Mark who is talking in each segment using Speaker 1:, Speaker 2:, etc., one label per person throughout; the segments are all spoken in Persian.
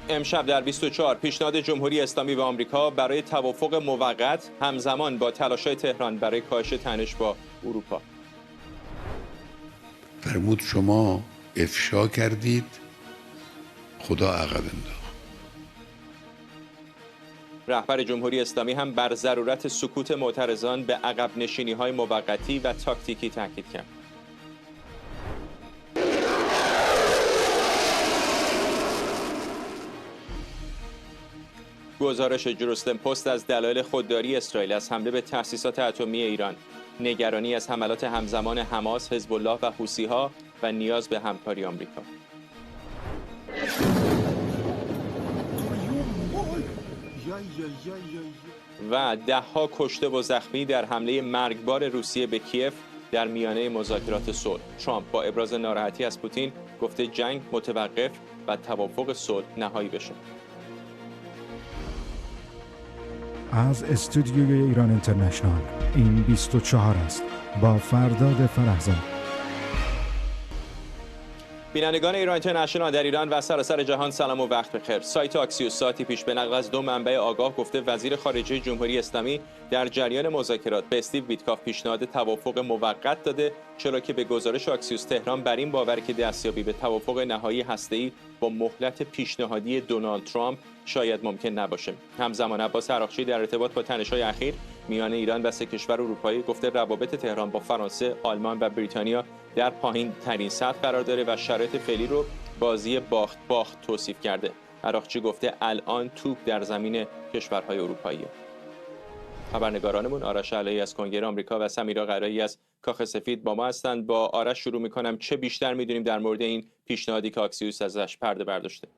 Speaker 1: امشب در 24 پیشنهاد جمهوری اسلامی و آمریکا برای توافق موقت همزمان با تلاش‌های تهران برای کاهش تنش با اروپا.
Speaker 2: فرمود شما افشا کردید، خدا عقب انداخت.
Speaker 1: رهبر جمهوری اسلامی هم بر ضرورت سکوت معترضان به عقب نشینی‌های موقتی و تاکتیکی تاکید کرد. گزارش جروسلم پست از دلایل خودداری اسرائیل از حمله به تأسیسات اتمی ایران، نگرانی از حملات همزمان حماس، حزب الله و حوثی‌ها و نیاز به همکاری آمریکا. و ده‌ها کشته و زخمی در حمله مرگبار روسیه به کیف در میانه مذاکرات صلح. ترامپ با ابراز ناراحتی از پوتین گفته جنگ متوقف و توافق صلح نهایی بشه.
Speaker 3: از استودیوی ایران اینترنشنال این 24 است با فرداد فرهزاد.
Speaker 1: بینندگان ایران اینترنشنال در ایران و سراسر جهان سلام و وقت بخیر. سایت آکسیوس ساعتی پیش به نقل از دو منبع آگاه گفته وزیر خارجه جمهوری اسلامی در جریان مذاکرات به استیو ویتکاف پیشنهاد توافق موقت داده، چرا که به گزارش آکسیوس تهران بر این باور که دستیابی به توافق نهایی هسته‌ای با مهلت پیشنهادی دونالد ترامپ شاید ممکن نباشه. همزمان عباس عراقچی در ارتباط با تنش‌های اخیر میان ایران و سه کشور اروپایی گفته روابط تهران با فرانسه، آلمان و بریتانیا در پایین ترین سطح قرار داره و شرایط فعلی رو بازی باخت باخت توصیف کرده. عراقچی گفته الان توپ در زمین کشورهای اروپاییه. خبرنگارانمون آرش علایی از کنگره آمریکا و سمیرا قرایی از کاخ سفید با ما هستند. با آرش شروع می‌کنم. چه بیشتر می‌دونیم در مورد این پیشنهادی که آکسیوس ازش پرده برداشته؟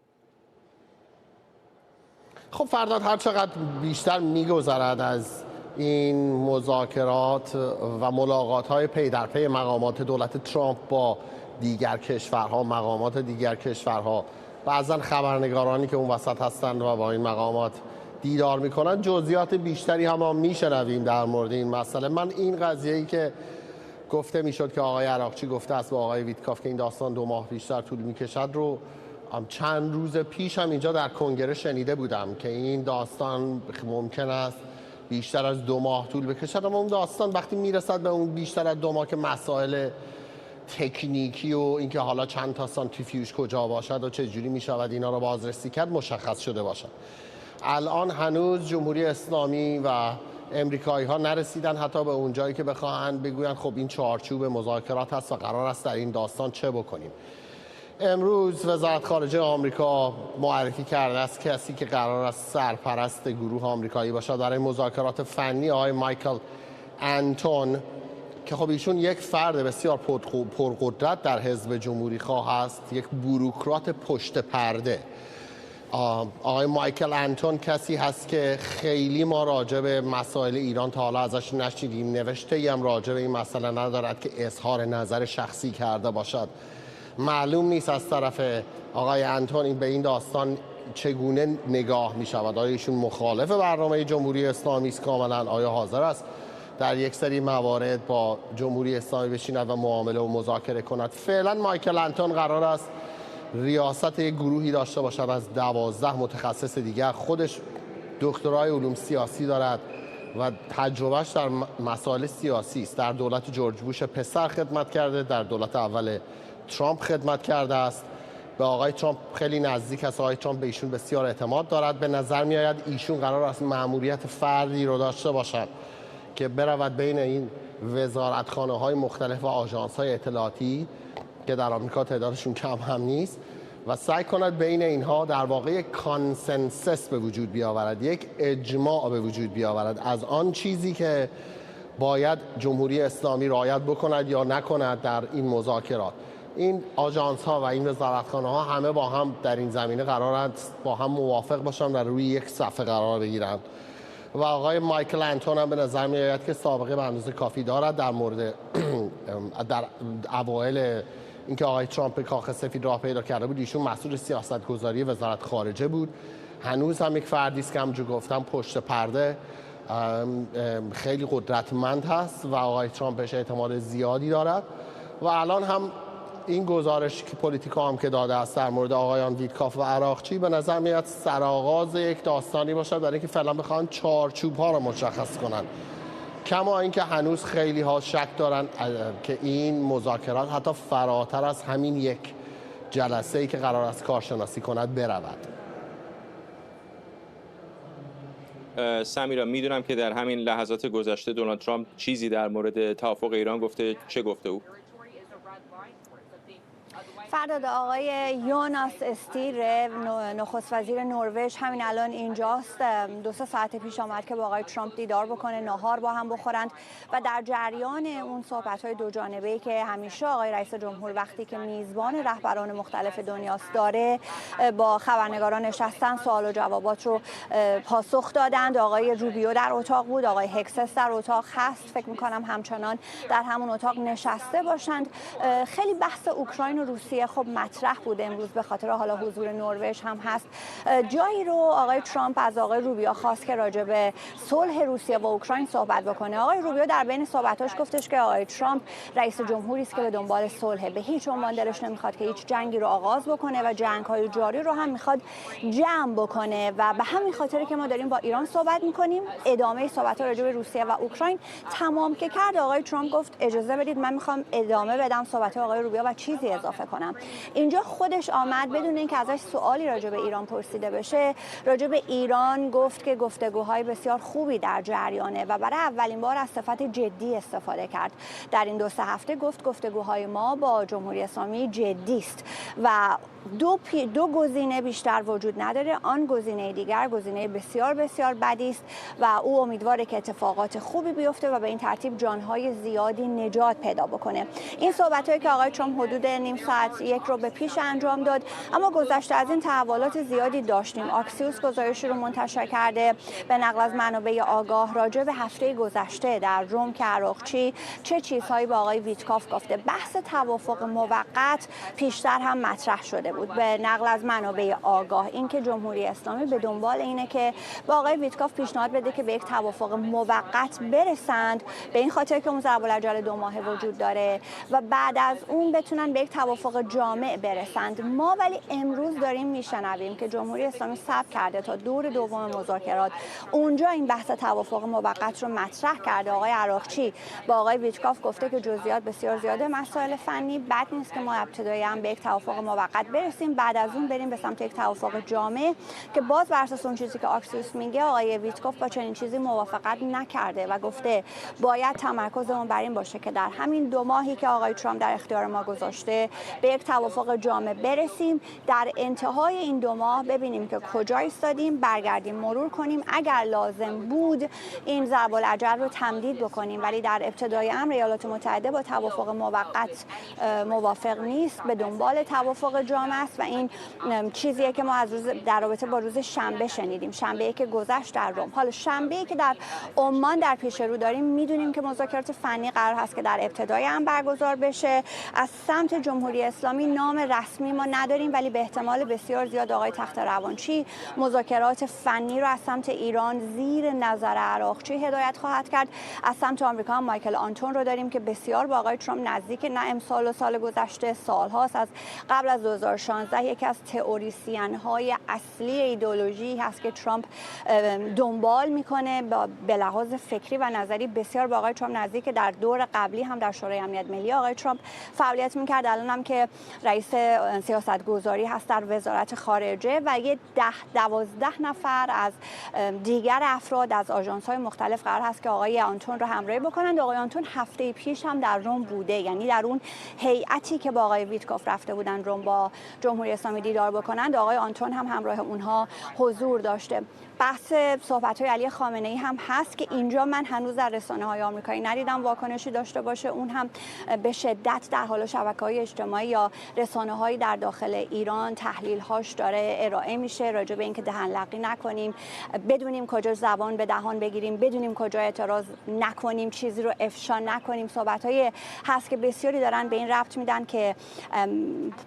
Speaker 4: خب فرداد هر چقدر بیشتر می‌گذرد از این مذاکرات و ملاقات‌های پی در پی مقامات دولت ترامپ با دیگر کشورها، مقامات دیگر کشورها، بعضا خبرنگارانی که اون وسط هستند و با این مقامات دیدار میکنن، جزئیات بیشتری هم ما میشنویم در مورد این مسئله. من این قضیه‌ای که گفته میشد که آقای عراقچی گفته است با آقای ویتکاف که این داستان 2 ماه بیشتر طول میکشد رو چند روز پیش هم اینجا در کنگره شنیده بودم که این داستان ممکن است بیشتر از 2 ماه طول بکشد. اما اون داستان وقتی میرسد به اون بیشتر از 2 ماه که مسائل تکنیکی و اینکه حالا چند تا سانتریفیوژ کجا باشد و چه جوری میشود اینا رو بازرسی کرد مشخص شده باشد. الان هنوز جمهوری اسلامی و امریکایی ها نرسیدن حتی به اون جایی که بخواهند بگویند خب این چارچوب مذاکرات هست و قرار است در این داستان چه بکنیم. امروز وزارت خارجه آمریکا معرفی کرده است کسی که قرار است سرپرست گروه آمریکایی باشد برای مذاکرات فنی، آقای مایکل آنتون، که خب ایشون یک فرد بسیار پرقدرت در حزب جمهوری خواه است، یک بوروکرات پشت پرده. آقای مایکل آنتون کسی هست که خیلی ما راجع به مسائل ایران تا حالا ازش نشنیدیم، نوشته‌ای هم راجع به این مسئله ندارد که اظهار نظر شخصی کرده باشد. معلوم نیست از طرف آقای آنتون به این داستان چگونه نگاه می شود. آیا ایشون مخالف برنامه جمهوری اسلامی است کاملا؟ آیا حاضر است در یک سری موارد با جمهوری اسلامی بشیند و معامله و مذاکره کند؟ فعلا مایکل آنتون قرار است ریاست یک گروهی داشته باشد از 12 متخصص دیگر. خودش دکترای علوم سیاسی دارد و تجربهش در مسائل سیاسی است. در دولت جورج بوش پسر خدمت کرده، در دولت اول ترامپ خدمت کرده است، به آقای ترامپ خیلی نزدیک است. آقای ترامپ به ایشون بسیار اعتماد دارد. به نظر می آید ایشون قرار است مأموریت فردی رو داشته باشد که برود بین این وزارتخانه های مختلف و آژانس های اطلاعاتی که در آمریکا تعدادشون کم هم نیست و سعی کند بین اینها در واقع کانسنسس به وجود بیاورد، یک اجماع به وجود بیاورد از آن چیزی که باید جمهوری اسلامی رعایت بکند یا نکند در این مذاکرات. این آژانس ها و این وزارتخانه ها همه با هم در این زمینه قرارند با هم موافق باشند و روی یک صفحه قرار بگیرند و آقای مایکل آنتون هم به نظر می آید که سابقه به اندازه کافی دارد در مورد در اوایل اینکه آقای ترامپ به کاخ سفید راه پیدا کرده بود ایشون مسئول سیاستگذاری وزارت خارجه بود. هنوز هم یک فردی است که همونجور گفتم پشت پرده خیلی قدرتمند هست و آقای ترامپ بهش اعتماد زیادی دارد و الان هم این گزارش که پلیتیکو هم که داده است در مورد آقایان ویتکاف و عراقچی به نظر میاد سرآغاز یک داستانی باشد برای اینکه فعلا بخوان چارچوب ها رو مشخص کنن، کما اینکه هنوز خیلی ها شک دارن که این مذاکرات حتی فراتر از همین یک جلسه ای که قرار است کارشناسی کند برود.
Speaker 1: سمیرا، میدونم که در همین لحظات گذشته دونالد ترامپ چیزی در مورد توافق ایران گفته. چه گفته او؟
Speaker 5: فرداد، آقای یوناس استیر نخست وزیر نروژ همین الان اینجاست. 2-3 ساعت پیش آمد که با آقای ترامپ دیدار بکنه، ناهار با هم بخورند و در جریان اون صحبت‌های دو جانبه‌ای که همیشه آقای رئیس جمهور وقتی که میزبان رهبران مختلف دنیاست داره، با خبرنگاران نشستن، سوال و جوابات رو پاسخ دادند. آقای روبیو در اتاق بود، آقای هکسس در اتاق هست، فکر می‌کنم همچنان در همون اتاق نشسته باشند. خیلی بحث اوکراین و روسیه خب مطرح بود امروز، به خاطر حالا حضور نروژ هم هست. جایی رو آقای ترامپ از آقای روبیو خواست که راجع به صلح روسیه و اوکراین صحبت بکنه. آقای روبیو در بین صحبتاش گفتش که آقای ترامپ رئیس جمهوری است که به دنبال صلح، به هیچ عنوان دلش نمیخواد که هیچ جنگی رو آغاز بکنه و جنگ‌های جاری رو هم میخواد جمع بکنه و به همین خاطر که ما داریم با ایران صحبت میکنیم. ادامه صحبت‌ها راجع به روسیه و اوکراین تمام که کرد، آقای ترامپ گفت اجازه بدید من میخوام ادامه بدم صحبت آقای روبیو و چیزی اضافه کنم. اینجا خودش آمد بدون اینکه ازش سوالی راجع به ایران پرسیده بشه، راجع به ایران گفت که گفتگوهای بسیار خوبی در جریانه و برای اولین بار از صفت جدی استفاده کرد. در این 2-3 هفته گفت گفتگوهای ما با جمهوری اسلامی جدی است و دو گزینه بیشتر وجود نداره. آن گزینه دیگر گزینه بسیار بسیار بدی است و او امیدواره که اتفاقات خوبی بیفته و به این ترتیب جانهای زیادی نجات پیدا بکنه. این صحبتایی که آقای ترامپ حدود نیم ساعت یک رو به پیش انجام داد، اما گذشته از این تحولات زیادی داشتیم. آکسیوس گزارشی رو منتشر کرده به نقل از منابع آگاه راجع به هفته گذشته در روم که عراقچی چه چیزهایی با آقای ویتکاف گفته. بحث توافق موقت پیشتر هم مطرح شده بود به نقل از منابع آگاه، اینکه جمهوری اسلامی به دنبال اینه که با آقای ویتکاف پیشنهاد بده که به یک توافق موقت برسند، به این خاطر که اون ضرب العجل 2 ماهه وجود داره و بعد از اون بتونن به یک توافق جامع برسند. ما ولی امروز داریم میشنویم که جمهوری اسلامی صبر کرده تا دور دوم مذاکرات، اونجا این بحث توافق موقت رو مطرح کرده. آقای عراقچی با آقای ویتکاف گفته که جزئیات بسیار زیاده، مسائل فنی بد نیست که ما ابتدایی هم به یک توافق موقت برسیم، بعد از اون بریم به سمت یک توافق جامع، که باز بر اساس اون چیزی که آکسیوس میگه آقای ویتکاف با چنین چیزی موافقت نکرده و گفته باید تمرکزمون بر این باشه که در همین 2 ماهی که آقای ترامپ در اختیار ما گذاشته به یک توافق جامع برسیم. در انتهای این 2 ماه ببینیم که کجا ایستادیم، برگردیم مرور کنیم، اگر لازم بود این ضرب العجل رو تمدید بکنیم، ولی در ابتدای امر ایالات متحده با توافق موقت موافق نیست، به دنبال توافق جامع است و این چیزیه که ما از در رابطه با روز شنبه شنیدیم، شنبه‌ای که گذشت در روم. حالا شنبه‌ای که در عمان در پیش رو داریم، میدونیم که مذاکرات فنی قرار هست که در ابتدای امر برگزار بشه. از سمت جمهوری اسلامی نام رسمی ما نداریم، ولی به احتمال بسیار زیاد آقای تخت روانچی مذاکرات فنی رو از سمت ایران زیر نظر عراقچی هدایت خواهد کرد. از سمت آمریکا هم مایکل آنتون رو داریم که بسیار با آقای ترامپ نزدیک، نه امسال و سال گذشته، سال‌هاست، از قبل از 2016 یکی از تئوریسین‌های اصلی ایدئولوژی هست که ترامپ دنبال میکنه. به لحاظ فکری و نظری بسیار با آقای ترامپ نزدیک. در دور قبلی هم در شورای امنیت ملی آقای ترامپ فعالیت میکرد، الان هم که رئیس سیاستگذاری هست در وزارت خارجه و یه 10-12 نفر از دیگر افراد از آژانس‌های مختلف قرار هست که آقای آنتون رو همراهی بکنند. آقای آنتون هفته پیش هم در روم بوده، یعنی در اون هیئتی که با آقای ویتکاف رفته بودن روم با جمهوری اسلامی دیدار بکنند، آقای آنتون هم همراه اونها حضور داشته. بحث صحبت‌های علی خامنه‌ای هم هست که اینجا من هنوز در رسانه‌های آمریکایی ندیدم واکنشی داشته باشه. اون هم به شدت در حال شبکه‌های اجتماعی یا رسانه‌هایی در داخل ایران تحلیل‌هاش داره ارائه میشه راجع به اینکه دهن لقی نکنیم، بدونیم کجا زبان به دهان بگیریم، بدونیم کجا اعتراض نکنیم، چیزی رو افشا نکنیم. صحبت‌های هست که بسیاری دارن به این ربط میدن که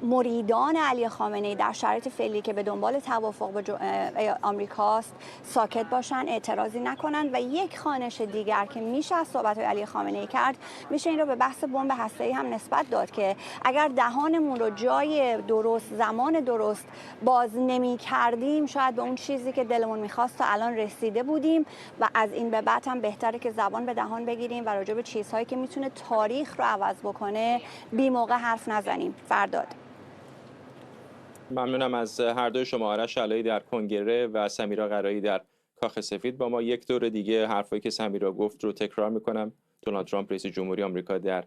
Speaker 5: مریدان زبان علی خامنه‌ای در شرایط فعلی که به دنبال توافق به آمریکاست ساکت باشن، اعتراضی نکنن و یک خوانش دیگر که میشه از صحبت‌های علی خامنه‌ای کرد، میشه این رو به بحث بمب هسته‌ای هم نسبت داد که اگر دهانمون رو جای درست، زمان درست باز نمی‌کردیم شاید به اون چیزی که دلمون می‌خواست تا الان رسیده بودیم و از این به بعد هم بهتره که زبان به دهان بگیریم و راجع به چیزهایی که میتونه تاریخ رو عوض بکنه بی موقع حرف نزنیم. فرداد.
Speaker 1: ممنونم از هر دوی شما، آرش علایی در کنگره و سمیرا قرایی در کاخ سفید. با ما یک دور دیگه حرفایی که سمیرا گفت رو تکرار میکنم. دونالد ترامپ رئیس جمهوری آمریکا در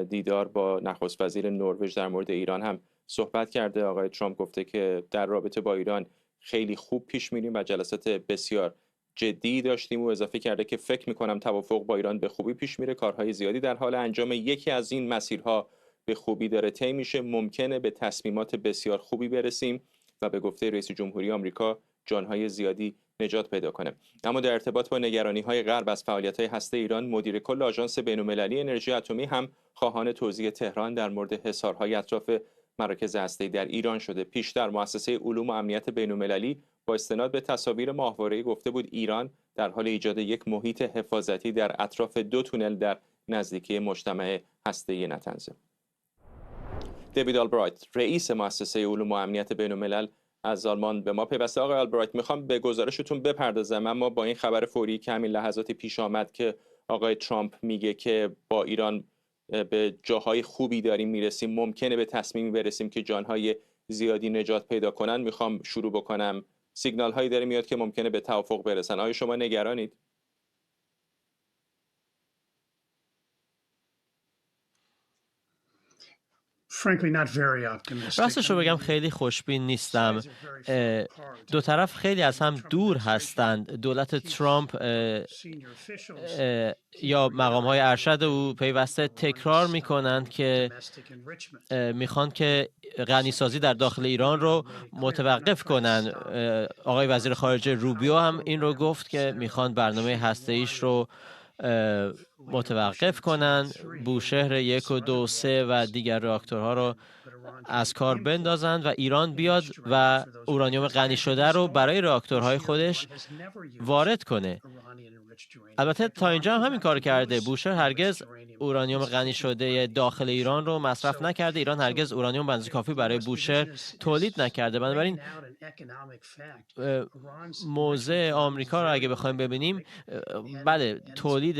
Speaker 1: دیدار با نخست وزیر نروژ در مورد ایران هم صحبت کرده. آقای ترامپ گفته که در رابطه با ایران خیلی خوب پیش میریم و جلسات بسیار جدی داشتیم و اضافه کرده که فکر میکنم توافق با ایران به خوبی پیش میره، کارهای زیادی در حال انجام، یکی از این مسیرها به خوبی داره طی میشه، ممکنه به تصمیمات بسیار خوبی برسیم و به گفته رئیس جمهوری آمریکا جانهای زیادی نجات پیدا کنه. اما در ارتباط با نگرانی‌های غرب از فعالیت‌های هسته ایران، مدیر کل آژانس بین‌المللی انرژی اتمی هم خواهان توزیع تهران در مورد حصارهای اطراف مراکز هسته‌ای در ایران شده. پیشتر مؤسسه علوم و امنیت بین‌المللی با استناد به تصاویر ماهواره‌ای گفته بود ایران در حال ایجاد یک محیط حفاظتی در اطراف 2 تونل در نزدیکی مجتمع هسته‌ای نتنز. دیوید آلبرایت رئیس مؤسسه علوم و امنیت بین‌الملل از آلمان به ما پیوسته. آقای آلبرایت، میخوام به گزارشتون بپردازم، اما با این خبر فوری که همین لحظاتی پیش آمد که آقای ترامپ میگه که با ایران به جاهای خوبی داریم میرسیم، ممکنه به تصمیمی برسیم که جانهای زیادی نجات پیدا کنن، میخوام شروع بکنم. سیگنال هایی داره میاد که ممکنه به توافق برسن. آیا شما نگرانید؟
Speaker 6: راستش رو بگم خیلی خوشبین نیستم. دو طرف خیلی از هم دور هستند. دولت ترامپ یا مقام‌های ارشد او پیوسته تکرار می‌کنند که میخوان که غنیسازی در داخل ایران رو متوقف کنن. آقای وزیر خارجه روبیو هم این رو گفت که میخوان برنامه هسته‌ایش رو متوقف کنن، بوشهر 1 و 2 و 3 و دیگر راکتورها رو از کار بندازند و ایران بیاد و اورانیوم غنی شده رو برای راکتورهای خودش وارد کنه. البته تا اینجا هم همین کار کرده. بوشهر هرگز اورانیوم غنی شده داخل ایران رو مصرف نکرده. ایران هرگز اورانیوم به اندازه کافی برای بوشهر تولید نکرده. بنابراین موضع آمریکا رو اگه بخوایم ببینیم، بله، تولید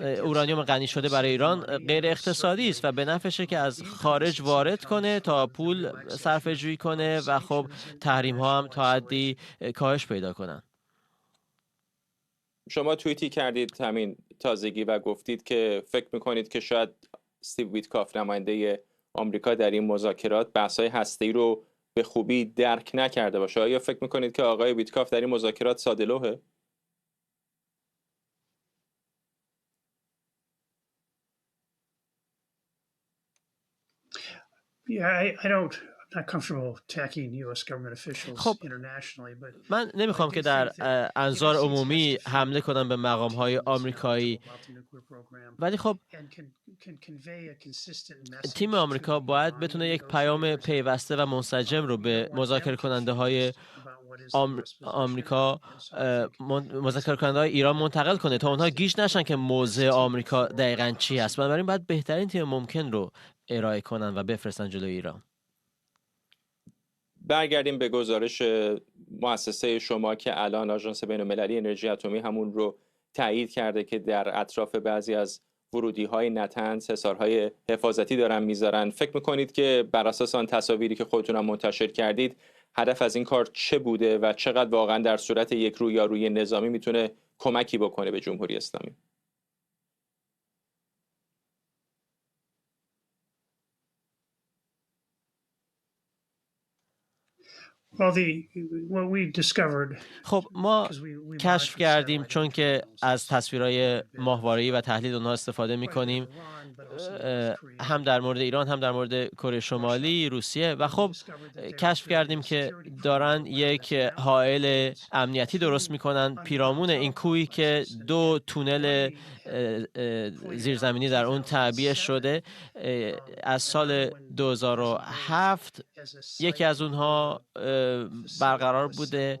Speaker 6: اورانیوم غنی شده برای ایران غیر اقتصادی است و به نفعشه که از خارج وارد کنه تا پول صرفه جویی کنه و خب تحریم ها هم تا حدی کاهش پیدا کنن.
Speaker 1: شما توییتی کردید همین تازگی و گفتید که فکر میکنید که شاید استیو ویتکاف نماینده آمریکا در این مذاکرات بحث‌های هسته‌ای رو به خوبی درک نکرده باشه. آیا فکر میکنید که آقای ویتکاف در این مذاکرات ساده‌لوحه؟
Speaker 6: خب من نمیخوام که در انظار عمومی حمله کنم به مقام‌های آمریکایی، ولی خب تیم آمریکا باید بتونه یک پیام پیوسته و منسجم رو به مذاکره کننده های آمریکا، مذاکره کننده های ایران منتقل کنه تا اونها گیج نشن که موضع آمریکا دقیقاً چی هست. بنابراین باید بهترین تیم ممکن رو ارائه کنن و بفرستن جلوی ایران.
Speaker 1: برگردیم به گزارش مؤسسه شما که الان آژانس بین‌المللی انرژی اتمی همون رو تایید کرده که در اطراف بعضی از ورودی‌های نتنز حصارهای حفاظتی دارن میذارن. فکر میکنید که بر اساس آن تصاویری که خودتون هم منتشر کردید هدف از این کار چه بوده و چقدر واقعا در صورت یک رویارویی نظامی میتونه کمکی بکنه به جمهوری اسلامی؟
Speaker 6: خب ما کشف کردیم، چون که از تصویرهای ماهواره‌ای و تحلیل اونها استفاده می‌کنیم، هم در مورد ایران هم در مورد کره شمالی، روسیه، و خب کشف کردیم که دارن یک حائل امنیتی درست میکنن پیرامون این کوهی که 2 تونل زیرزمینی در اون تعبیه شده. از سال 2007 یکی از اونها برقرار بوده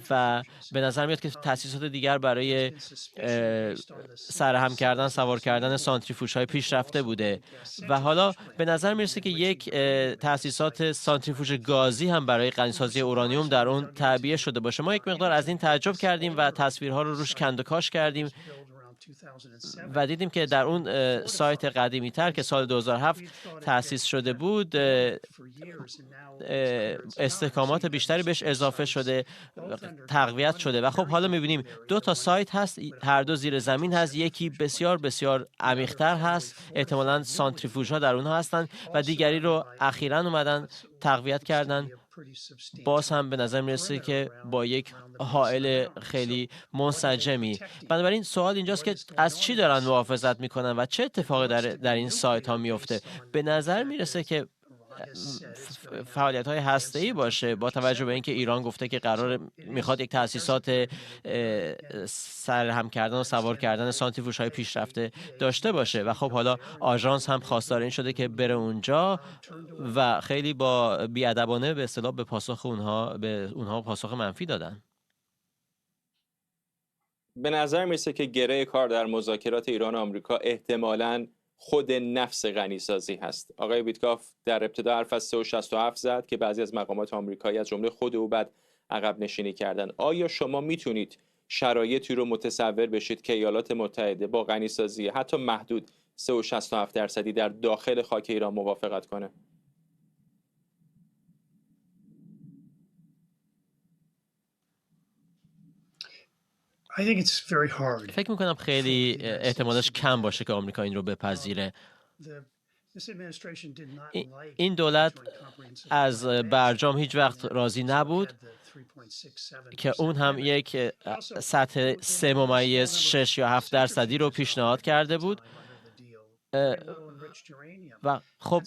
Speaker 6: و به نظر میاد که تأسیسات دیگر برای سرهم کردن، سوار کردن سانتریفوژهای پیشرفته بوده و حالا به نظر میرسه که یک تأسیسات سانتریفوژ گازی هم برای غنیسازی اورانیوم در اون تعبیه شده باشه. ما یک مقدار از این تعجب کردیم و تصویرها رو روش کند و کاش کردیم و دیدیم که در اون سایت قدیمی تر که سال 2007 تأسیس شده بود استحکامات بیشتری بهش اضافه شده، تقویت شده و خب حالا میبینیم 2 تا سایت هست، هر دو زیر زمین هست، یکی بسیار بسیار عمیق‌تر هست، احتمالاً سانتریفوژها در اونها هستن و دیگری رو اخیراً اومدن تقویت کردن. باز هم به نظر میرسه که با یک حائل خیلی منسجمی. بنابراین سوال اینجاست که از چی دارن محافظت میکنن و چه اتفاقی در این سایت ها میفته. به نظر میرسه که فعالیت‌های هسته‌ای باشه، با توجه به اینکه ایران گفته که میخواد یک تأسیسات سرهم کردن و سوار کردن سانتریفوژهای پیشرفته داشته باشه و خب حالا آژانس هم خواستار این شده که بره اونجا و خیلی با بی‌ادبانه به اصطلاح به اونها پاسخ منفی دادن.
Speaker 1: به نظر میرسه که گره کار در مذاکرات ایران و آمریکا احتمالاً خود نفس غنیسازی هست. آقای ویتکاف در ابتدا حرف از 3.67 زد که بعضی از مقامات آمریکایی از جمله خود او بعد عقب نشینی کردن. آیا شما میتونید شرایطی رو متصور بشید که ایالات متحده با غنیسازی حتی محدود 3.67% در داخل خاک ایران موافقت کنه؟
Speaker 6: فکر میکنم خیلی احتمالش کم باشه که آمریکا این رو بپذیره. این دولت از برجام هیچ وقت راضی نبود که اون هم یک سطح 3.6 یا 7% رو پیشنهاد کرده بود و خب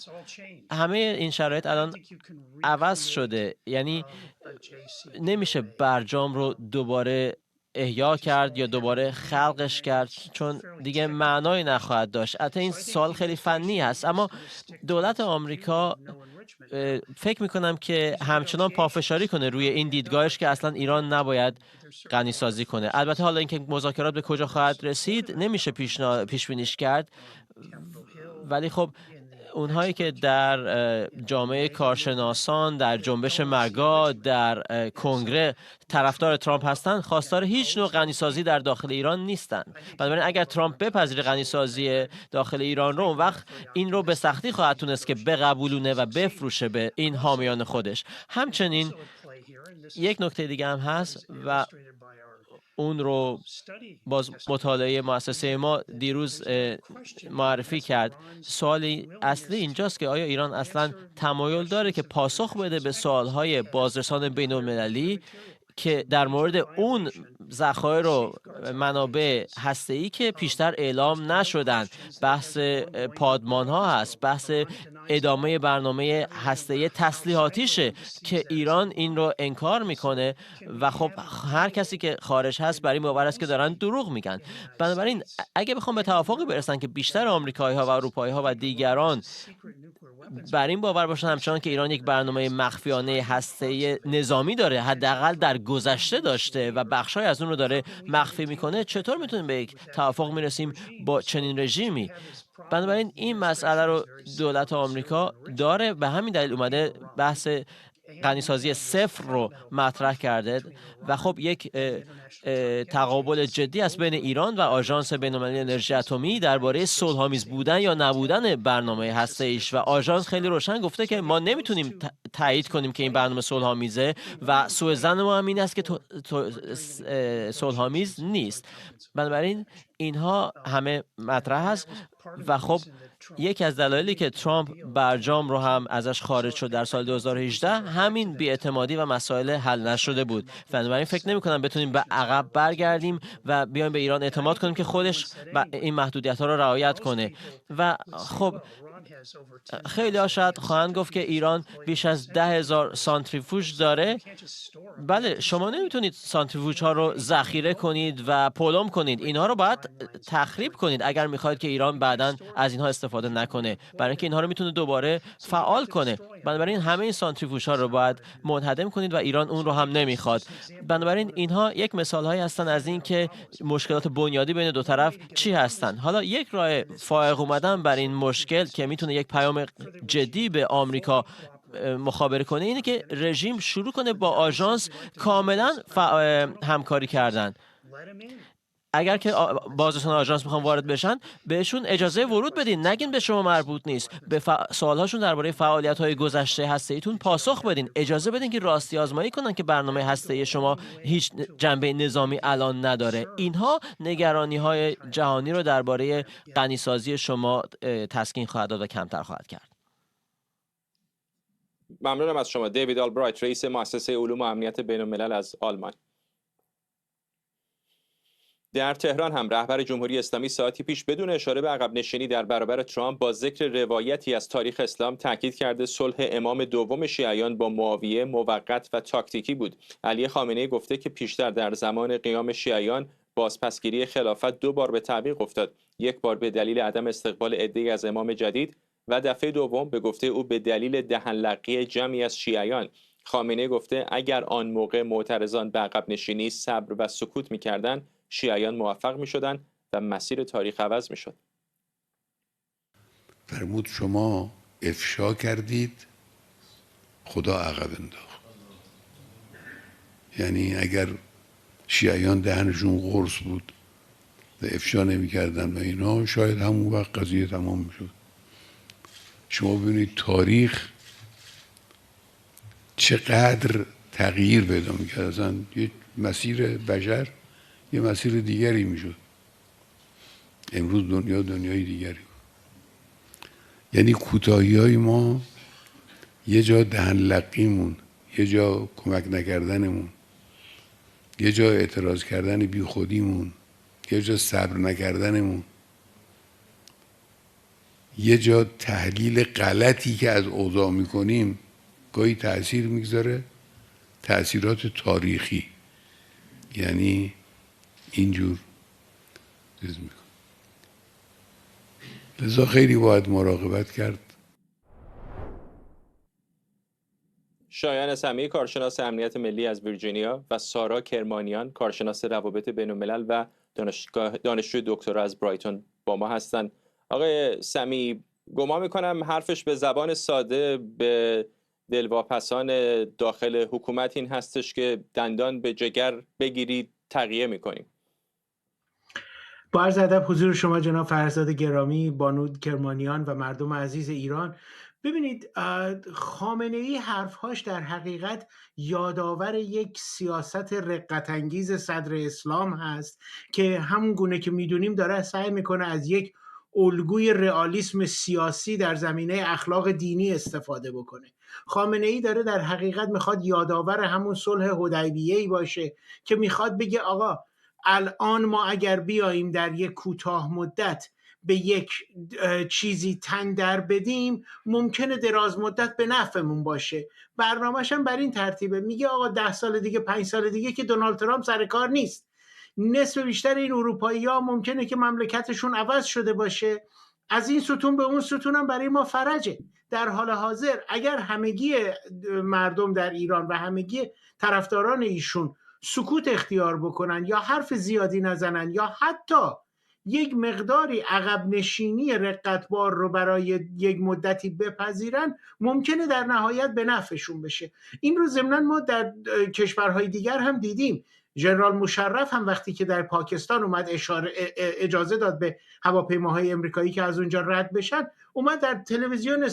Speaker 6: همه این شرایط الان عوض شده. یعنی نمیشه برجام رو دوباره احیا کرد یا دوباره خلقش کرد، چون دیگه معنایی نخواهد داشت. البته این سوال خیلی فنی هست، اما دولت آمریکا فکر میکنم که همچنان پافشاری کنه روی این دیدگاهش که اصلا ایران نباید غنیسازی کنه. البته حالا اینکه مذاکرات به کجا خواهد رسید نمیشه پیش بینیش کرد، ولی خب اونهایی که در جامعه کارشناسان، در جنبش مگا، در کنگره طرفدار ترامپ هستند، خواستار هیچ نوع غنیسازی در داخل ایران نیستند. بنابراین اگر ترامپ بپذیره غنیسازی داخل ایران رو، اون وقت این رو به سختی خواهد تونست که بقبولونه و بفروشه به این حامیان خودش. همچنین یک نکته دیگه هم هست و اون رو باز مطالعه مؤسسه ما دیروز معرفی کرد. سوال اصلی اینجاست که آیا ایران اصلا تمایل داره که پاسخ بده به سوالهای بازرسان بین‌المللی که در مورد اون ذخایر و منابع هسته‌ای که پیشتر اعلام نشدن. بحث پادمان ها هست، بحث ادامه برنامه هسته‌ای تسلیحاتیشه که ایران این رو انکار میکنه و خب هر کسی که خارج هست برای این باور است که دارن دروغ میگن. بنابراین اگه بخوام به توافقی برسن که بیشتر آمریکایی ها و اروپایی ها و دیگران بر این باور باشن همچنان که ایران یک برنامه مخفیانه هسته‌ای نظامی داره، حداقل در گذشته داشته و بخشای از اون رو داره مخفی میکنه، چطور میتونیم به یک توافق میرسیم با چنین رژیمی؟ بنابراین این مسئله رو دولت آمریکا داره، به همین دلیل اومده بحث غنیسازی صفر رو مطرح کرده و خب یک تقابل جدی است بین ایران و آژانس بین‌المللی انرژی اتمی درباره صلح‌آمیز بودن یا نبودن برنامه هسته‌ایش و آژانس خیلی روشن گفته که ما نمیتونیم تایید کنیم که این برنامه صلح‌آمیزه و سوء ظن ما هم این است که صلح‌آمیز نیست. بنابراین اینها همه مطرح هست و خب یکی از دلایلی که ترامپ برجام رو هم ازش خارج شد در سال 2018 همین بی‌اعتمادی و مسائل حل نشده بود. بنابراین فکر نمی‌کنم بتونیم به عقب برگردیم و بیایم به ایران اعتماد کنیم که خودش این محدودیت‌ها رو رعایت کنه. و خب خیلی ها شاید خواهند گفت که ایران بیش از 10,000 سانتریفوژ داره. بله، شما نمیتونید سانتریفوژ ها رو ذخیره کنید و پلم کنید. اینها رو باید تخریب کنید اگر میخواید که ایران بعداً از اینها استفاده نکنه، برای اینکه اینها رو میتونه دوباره فعال کنه. بنابراین همه این سانتریفوژ ها رو باید منهدم کنید و ایران اون رو هم نمیخواد. بنابراین اینها یک مثال هایی هستن از این که مشکلات بنیادی بین دو طرف چی هستن. حالا یک راه فائق اومدن بر این مشکل که میتونه یک پیام جدی به آمریکا مخابره کنه اینه که رژیم شروع کنه با آژانس کاملا همکاری کردن. اگر که بازرسان آژانس میخوان وارد بشن بهشون اجازه ورود بدین، نگین به شما مربوط نیست. به سوالهاشون درباره فعالیت‌های گذشته هسته‌ایتون پاسخ بدین. اجازه بدین که راستی آزمایی کنن که برنامه هسته‌ای شما هیچ جنبه نظامی الان نداره. اینها نگرانی‌های جهانی رو درباره غنیسازی شما تسکین خواهد داد و کمتر خواهد کرد.
Speaker 1: ممنونم از شما. دیوید آلبرایت، رئیس مؤسسه علوم و امنیت بین‌الملل از آلمان. در تهران هم رهبر جمهوری اسلامی ساعتی پیش بدون اشاره به عقب نشینی در برابر ترامپ با ذکر روایتی از تاریخ اسلام تاکید کرده صلح امام دوم شیعیان با معاویه موقت و تاکتیکی بود. علی خامنه‌ای گفته که پیشتر در زمان قیام شیعیان بازپسگیری خلافت 2 بار به تعویق افتاد، 1 بار به دلیل عدم استقبال عده‌ای از امام جدید و دفعه دوم به گفته او به دلیل دهن‌لقی جمعی از شیعیان. خامنه‌ای گفته اگر آن موقع معترضان به عقب نشینی صبر و سکوت می‌کردند شیعیان موفق می‌شدند و مسیر تاریخ عوض می‌شد.
Speaker 2: فرمود شما افشا کردید، خدا عقب انداخت. یعنی اگر شیعیان دهنشون قرص بود و افشا نمی‌کردن و اینا، شاید همون وقت قضیه تمام می‌شد. شما ببینید تاریخ چقدر تغییر پیدا می‌کرد. اصلا یه مسیر بشر یه مسیر دیگری میشد. امروز دنیای دیگری. یعنی کوتاهی‌های ما یه جا دهن لقیمون، یه جا کمک نکردنمون، یه جا اعتراض کردن بی خودیمون، یه جا صبر نکردنمون، یه جا تحلیل غلطی که از اوضاع میکنیم گاهی تأثیر میگذاره، تأثیرات تاریخی. یعنی اینجور چیز میکنه. لذا خیلی باید مراقبت کرد.
Speaker 1: شایان سمیعی، کارشناس امنیت ملی از ویرجینیا و سارا کرمانیان، کارشناس روابط بین‌الملل و دانشجوی دکترا از برایتون با ما هستند. آقای سمیعی، گمان میکنم حرفش به زبان ساده به دلواپسان داخل حکومت این هستش که دندان به جگر بگیرید تقیه میکنیم.
Speaker 7: با عرض ادب حضور شما جناب فرزاد گرامی، بانو کرمانیان و مردم عزیز ایران. ببینید، خامنه‌ای حرفهاش در حقیقت یادآور یک سیاست رقت‌انگیز صدر اسلام هست که همون گونه که میدونیم داره سعی میکنه از یک الگوی رئالیسم سیاسی در زمینه اخلاق دینی استفاده بکنه. خامنه‌ای داره در حقیقت میخواد یادآور همون صلح حدیبیه‌ای باشه که میخواد بگه آقا الان ما اگر بیاییم در یک کوتاه مدت به یک چیزی تن در بدیم ممکنه دراز مدت به نفعمون باشه. برنامه‌ش هم بر این ترتیبه، میگه آقا 10 سال دیگه 5 سال دیگه که دونالد ترامپ سر کار نیست، نصف بیشتر این اروپایی‌ها ممکنه که مملکتشون عوض شده باشه، از این ستون به اون ستون هم برای ما فرجه. در حال حاضر اگر همگی مردم در ایران و همگی طرفداران ایشون سکوت اختیار بکنن یا حرف زیادی نزنن یا حتی یک مقداری عقب نشینی رقتبار رو برای یک مدتی بپذیرن، ممکنه در نهایت به نفعشون بشه. این رو ضمناً ما در کشورهای دیگر هم دیدیم. ژنرال مشرف هم وقتی که در پاکستان اومد اجازه داد به هواپیماهای امریکایی که از اونجا رد بشن، اومد در تلویزیون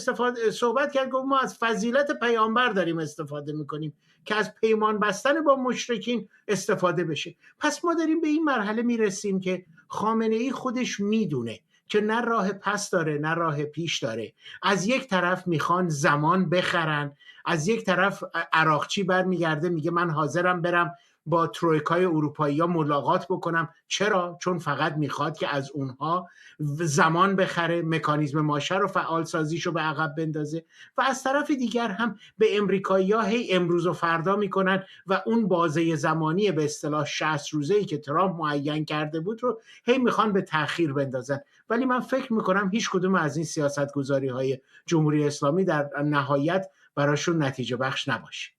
Speaker 7: صحبت کرد، گفت ما از فضیلت پیامبر داریم استفاده میکنیم که از پیمان بستن با مشرکین استفاده بشه. پس ما داریم به این مرحله میرسیم که خامنه‌ای خودش میدونه که نه راه پس داره نه راه پیش داره. از یک طرف میخوان زمان بخرن، از یک طرف عراقچی برمیگرده میگه من حاضرم برم با ترویکای اروپایی ها ملاقات بکنم. چرا؟ چون فقط میخواد که از اونها زمان بخره، مکانیزم ماشه رو فعال سازیشو به عقب بندازه. و از طرف دیگر هم به امریکایی ها هی امروز و فردا میکنن و اون بازه زمانی به اصطلاح 60 روزه‌ای که ترامپ معین کرده بود رو هی میخوان به تأخیر بندازن. ولی من فکر میکنم هیچ کدوم از این سیاستگذاری های جمهوری اسلامی در نهایت براشون نتیجه بخش نباشه.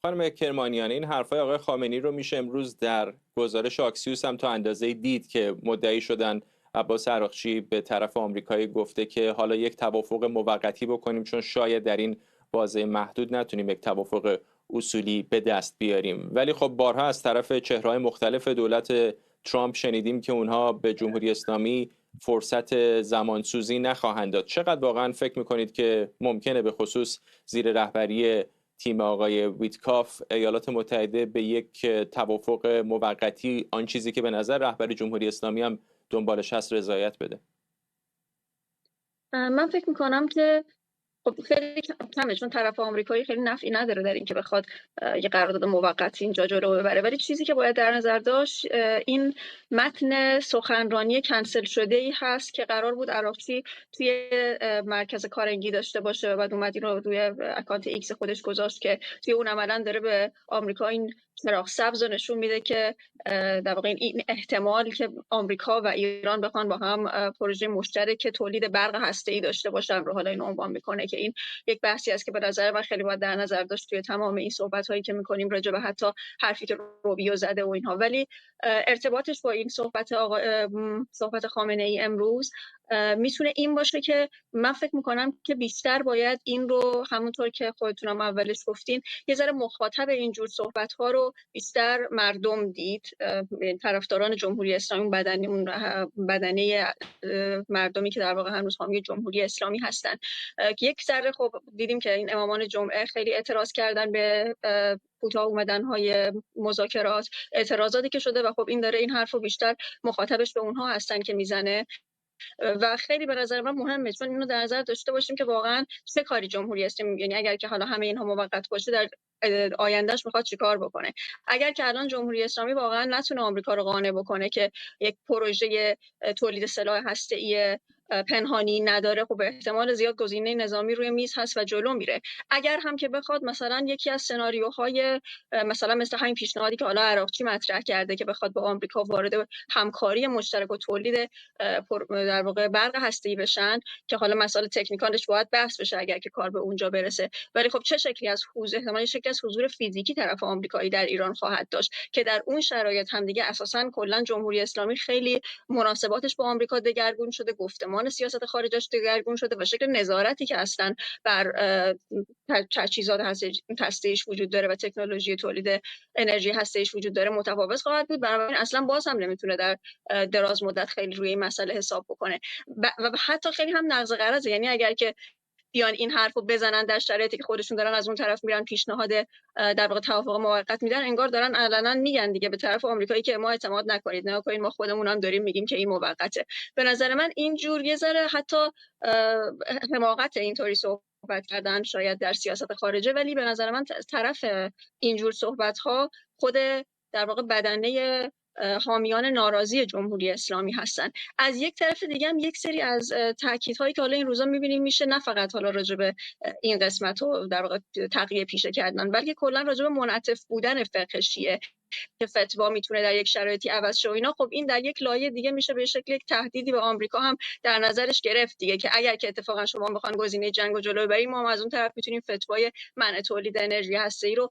Speaker 1: خانم کرمانیان، این حرفای آقای خامنه‌ای رو میشه امروز در گزارش آکسیوس هم تا اندازه‌ای دید که مدعی شدن عباس عراقچی به طرف آمریکایی گفته که حالا یک توافق موقتی بکنیم چون شاید در این بازه محدود نتونیم یک توافق اصولی به دست بیاریم. ولی خب بارها از طرف چهره‌های مختلف دولت ترامپ شنیدیم که اونها به جمهوری اسلامی فرصت زمانسوزی نخواهند داد. چقدر واقعا فکر میکنید که ممکنه به خصوص زیر رهبری تیم آقای ویتکاف ایالات متحده به یک توافق موقتی، آن چیزی که به نظر رهبر جمهوری اسلامی هم دنبالش هست، رضایت بده؟
Speaker 8: من فکر میکنم که خب خیلی کمه، چون طرف آمریکایی خیلی نفعی نداره در اینکه بخواد یه قرارداد موقتی اینجا جلو ببره. ولی چیزی که باید در نظر داشت این متن سخنرانی کنسل شده ای هست که قرار بود عراقچی توی مرکز کارنگی داشته باشه و بعد اومد این رو روی اکانت ایکس خودش گذاشت که توی اون عملا داره به آمریکا این چراغ سبز رو نشون میده که در واقع این احتمال که آمریکا و ایران بخوان با هم پروژه مشترک تولید برق هسته‌ای داشته باشن رو حالا این عنوان میکنه، که این یک بحثی است که به نظر من خیلی باید در نظر داشت توی تمام این صحبت‌هایی که میکنیم راجع به حتی حرفی که روبیو زده و اینها. ولی ارتباطش با این صحبت خامنه‌ای امروز میتونه این باشه که من فکر میکنم که بیشتر باید این رو همونطور که خودتونم اولش گفتین یه ذره مخاطب اینجور صحبت‌ها رو بیشتر مردم دید، طرفداران جمهوری اسلامی، بدنه مردمی که در واقع هنوز حامی جمهوری اسلامی هستن. یک ذره خب دیدیم که این امامان جمعه خیلی اعتراض کردن به کوتاه اومدن‌های مذاکرات، اعتراضاتی که شده و خب این داره این حرف رو بیشتر مخاطبش به اونها هستن که میزنه و خیلی به نظر من مهمه، چون اینو در نظر داشته باشیم که واقعا چه کاری جمهوری اسلامی، یعنی اگر که حالا همه اینها موقت باشه در آیندهش میخواد چیکار بکنه. اگر که الان جمهوری اسلامی واقعا نتونه آمریکا رو قانع بکنه که یک پروژه تولید سلاح هسته‌ای پنهانی نداره، خب احتمال زیاد گزینه نظامی روی میز هست و جلو میره. اگر هم که بخواد مثلا یکی از سناریوهای مثل همین پیشنهادی که حالا عراقچی مطرح کرده که بخواد با آمریکا وارد همکاری مشترک و تولید در واقع برق هسته‌ای بشن، که حالا مسائل تکنیکالش باید بحث بشه اگر که کار به اونجا برسه. ولی خب چه شکلی از احتمال شکلی از حضور فیزیکی طرف آمریکایی در ایران خواهد داشت که در اون شرایط هم دیگه اساساً کلا جمهوری اسلامی خیلی مناسباتش با آمریکا دگرگون شده، گفتمان سیاست خارجش دگرگون شده و شکل نظارتی که اصلا بر تجهیزات هسته‌ایش وجود داره و تکنولوژی تولید انرژی هسته‌ایش وجود داره متفاوت خواهد بود. بنابراین اصلا باز هم نمیتونه در دراز مدت خیلی روی این مسئله حساب بکنه و حتی خیلی هم نقض قرضه. یعنی اگر که بیان این حرفو بزنن در شرایطی که خودشون دارن از اون طرف میرن پیشنهاد در واقع توافق موقت میدن، انگار دارن علنا میگن دیگه به طرف آمریکایی که ما اعتماد نکنید، نه کنید، ما خودمون هم داریم میگیم که این موقته. به نظر من اینجور یه ذره حتی حماقت اینطوری صحبت کردن شاید در سیاست خارجه، ولی به نظر من طرف اینجور صحبت ها خود در واقع بدنه حامیان ناراضی جمهوری اسلامی هستن. از یک طرف دیگه هم یک سری از تاکیدهایی که حالا این روزا می‌بینیم میشه نه فقط حالا راجع به این قسمت رو در واقع تقیه پیشه کردن، بلکه کلا راجع به منعطف بودن فقه شیعه که فتوا میتونه در یک شرایطی عوض شه و اینا. خب این در یک لایه دیگه میشه به شکل یک تهدیدی به آمریکا هم در نظرش گرفت دیگه، که اگر که اتفاقا شما بخوان گزینه جنگ رو جلو ببریم، ما از اون طرف میتونیم فتوای منع تولید انرژی هسته‌ای رو،